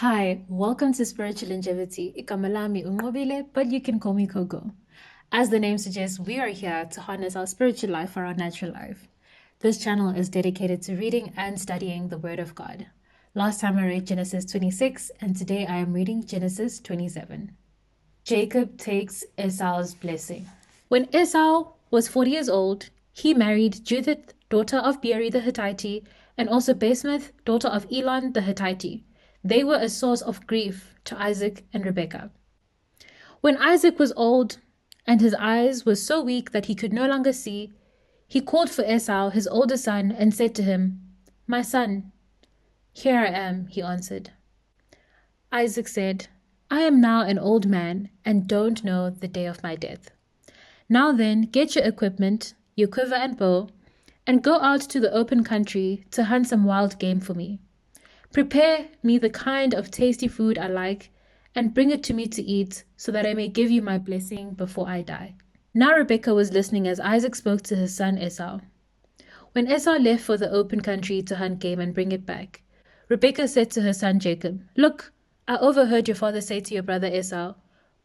Hi, welcome to Spiritual Longevity. Ikamalami Ungobile, but you can call me Coco. As the name suggests, we are here to harness our spiritual life for our natural life. This channel is dedicated to reading and studying the Word of God. Last time I read Genesis 26, and today I am reading Genesis 27. Jacob takes Esau's blessing. When Esau was 40 years old, he married Judith, daughter of Beeri the Hittite, and also Basemath, daughter of Elon the Hittite. They were a source of grief to Isaac and Rebekah. When Isaac was old and his eyes were so weak that he could no longer see, he called for Esau, his older son, and said to him, "My son." "Here I am," he answered. Isaac said, "I am now an old man and don't know the day of my death. Now then, get your equipment, your quiver and bow, and go out to the open country to hunt some wild game for me. Prepare me the kind of tasty food I like, and bring it to me to eat, so that I may give you my blessing before I die." Now Rebekah was listening as Isaac spoke to his son Esau. When Esau left for the open country to hunt game and bring it back, Rebekah said to her son Jacob, "Look, I overheard your father say to your brother Esau,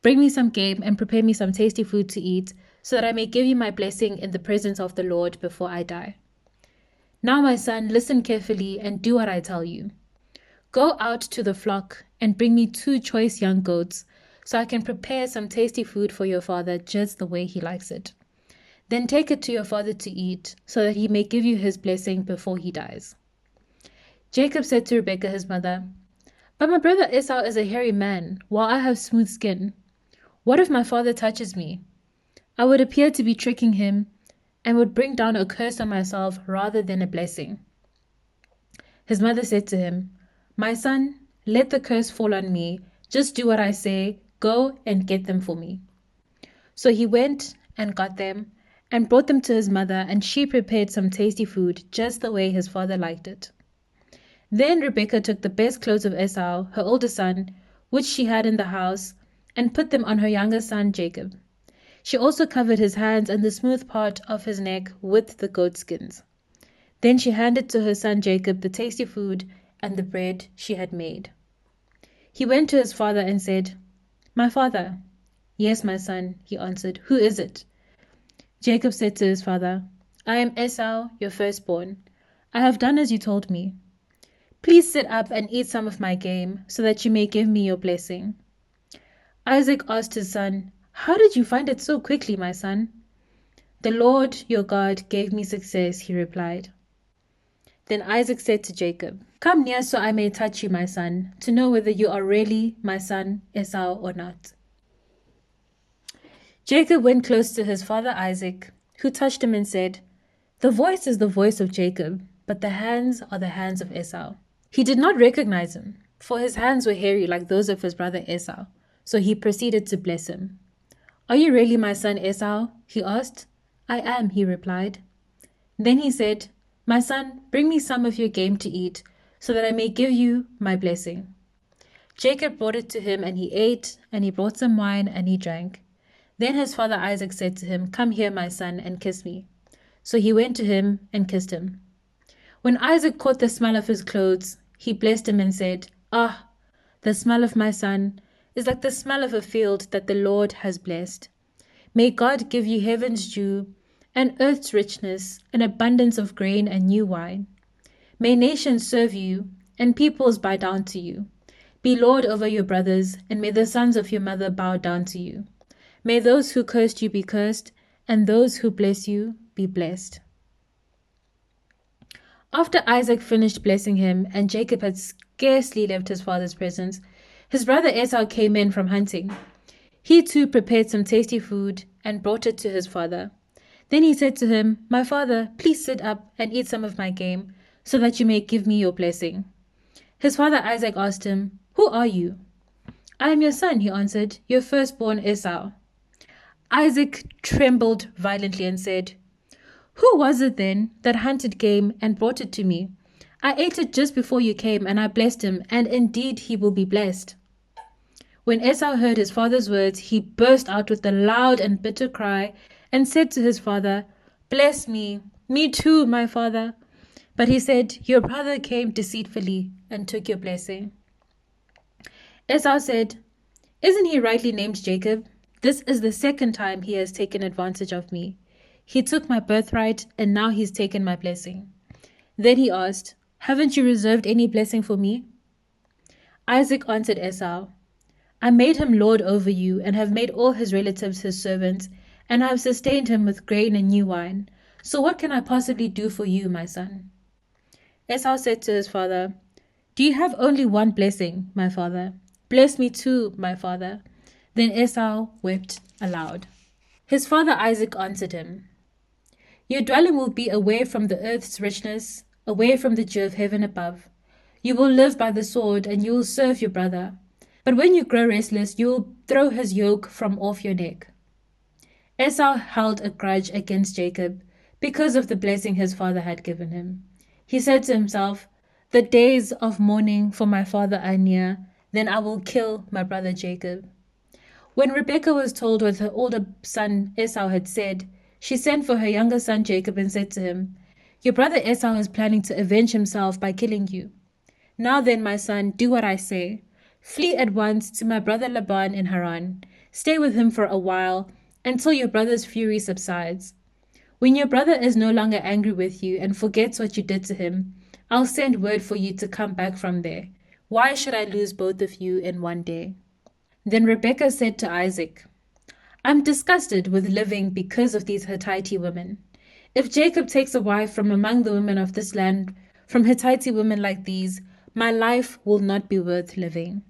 'Bring me some game and prepare me some tasty food to eat, so that I may give you my blessing in the presence of the Lord before I die.' Now, my son, listen carefully and do what I tell you. Go out to the flock and bring me 2 choice young goats, so I can prepare some tasty food for your father just the way he likes it. Then take it to your father to eat, so that he may give you his blessing before he dies." Jacob said to Rebekah his mother, "But my brother Esau is a hairy man, while I have smooth skin. What if my father touches me? I would appear to be tricking him and would bring down a curse on myself rather than a blessing." His mother said to him, "My son, let the curse fall on me. Just do what I say. Go and get them for me." So he went and got them and brought them to his mother, and she prepared some tasty food just the way his father liked it. Then Rebekah took the best clothes of Esau, her older son, which she had in the house, and put them on her younger son Jacob. She also covered his hands and the smooth part of his neck with the goat skins. Then she handed to her son Jacob the tasty food and the bread she had made. He went to his father and said, "My father." "Yes, my son," he answered. "Who is it?" Jacob said to his father, "I am Esau, your firstborn. I have done as you told me. Please sit up and eat some of my game, so that you may give me your blessing." Isaac asked his son, "How did you find it so quickly, my son?" "The Lord your God gave me success," he replied. Then Isaac said to Jacob, "Come near so I may touch you, my son, to know whether you are really my son Esau or not." Jacob went close to his father Isaac, who touched him and said, "The voice is the voice of Jacob, but the hands are the hands of Esau." He did not recognize him, for his hands were hairy like those of his brother Esau, so he proceeded to bless him. "Are you really my son Esau?" he asked. "I am," he replied. Then he said, "My son, bring me some of your game to eat, so that I may give you my blessing." Jacob brought it to him, and he ate, and he brought some wine, and he drank. Then his father Isaac said to him, "Come here, my son, and kiss me." So he went to him and kissed him. When Isaac caught the smell of his clothes, he blessed him and said, "Ah, the smell of my son is like the smell of a field that the Lord has blessed. May God give you heaven's dew and earth's richness, an abundance of grain and new wine. May nations serve you, and peoples bow down to you. Be Lord over your brothers, and may the sons of your mother bow down to you. May those who cursed you be cursed, and those who bless you be blessed." After Isaac finished blessing him, and Jacob had scarcely left his father's presence, his brother Esau came in from hunting. He too prepared some tasty food and brought it to his father. Then he said to him, "My father, please sit up and eat some of my game, so that you may give me your blessing." His father Isaac asked him, "Who are you?" "I am your son," he answered, "your firstborn Esau." Isaac trembled violently and said, "Who was it then that hunted game and brought it to me? I ate it just before you came, and I blessed him, and indeed he will be blessed." When Esau heard his father's words, he burst out with a loud and bitter cry and said to his father, "Bless me, me too, my father." But he said, "Your brother came deceitfully and took your blessing." Esau said, "Isn't he rightly named Jacob? This is the second time he has taken advantage of me. He took my birthright, and now he's taken my blessing." Then he asked, "Haven't you reserved any blessing for me?" Isaac answered Esau, "I made him lord over you, and have made all his relatives his servants, and I have sustained him with grain and new wine. So what can I possibly do for you, my son?" Esau said to his father, "Do you have only one blessing, my father? Bless me too, my father." Then Esau wept aloud. His father Isaac answered him, "Your dwelling will be away from the earth's richness, away from the dew of heaven above. You will live by the sword, and you will serve your brother. But when you grow restless, you will throw his yoke from off your neck." Esau held a grudge against Jacob because of the blessing his father had given him. He said to himself, "The days of mourning for my father are near, then I will kill my brother Jacob." When Rebekah was told what her older son Esau had said, she sent for her younger son Jacob and said to him, "Your brother Esau is planning to avenge himself by killing you. Now then, my son, do what I say. Flee at once to my brother Laban in Haran. Stay with him for a while until your brother's fury subsides. When your brother is no longer angry with you and forgets what you did to him, I'll send word for you to come back from there. Why should I lose both of you in one day?" Then Rebekah said to Isaac, "I'm disgusted with living because of these Hittite women. If Jacob takes a wife from among the women of this land, from Hittite women like these, my life will not be worth living."